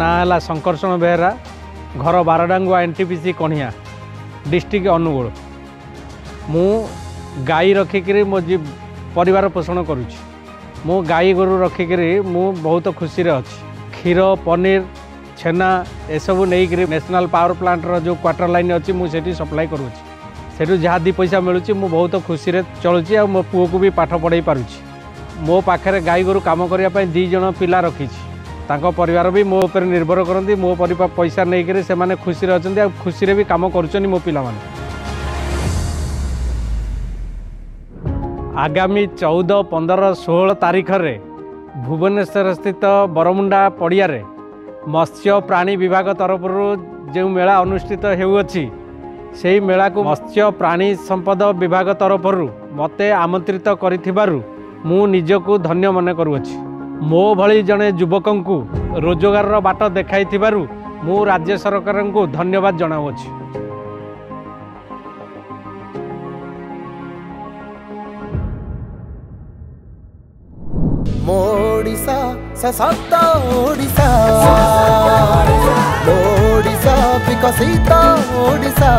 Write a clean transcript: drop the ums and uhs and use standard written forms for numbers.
है शंकरषण बेहरा घर बारडांगुआ NTPC कणिया district Angul मु गाई रखिक मो परिवार पोषण करुँच मु गाई गोरु रखिक मु बहुत खुशी अच्छी क्षीर पनीर छेना एसबू नहीं नेशनल पावर प्लांट रो जो क्वार्टर लाइन अच्छी मुझे सप्लाई करुँच से जहाँ दी पैसा मिलूँ मु बहुत खुशी चलुची आ मो पुओ को भी पाठ पढ़ाई पारुछि मो पाखे गाई गोरु काम करने 2 जन पिला रखी परिवार भी मो पर निर्भर करती मो पैसा नहीं से माने खुशी अच्छा खुशी भी काम कर मो पिला माने। आगामी 14, 15, 16 तारीख रे भुवनेश्वर स्थित बरमुंडा पड़िया रे मत्स्य प्राणी विभाग तरफ जो मेला अनुष्ठित होउछि से मेला को मत्स्य प्राणी संपद विभाग तरफ मते आमंत्रित करिथिबारु मु निजको धन्य मन करुछि। मो भली जने युवकों को रोजगार बाट देखाइथिबारु मु राज्य सरकार को धन्यवाद जनाउछि। मोडिसा सशक्त ओडिसा ओडिसा विकसित ओडिसा।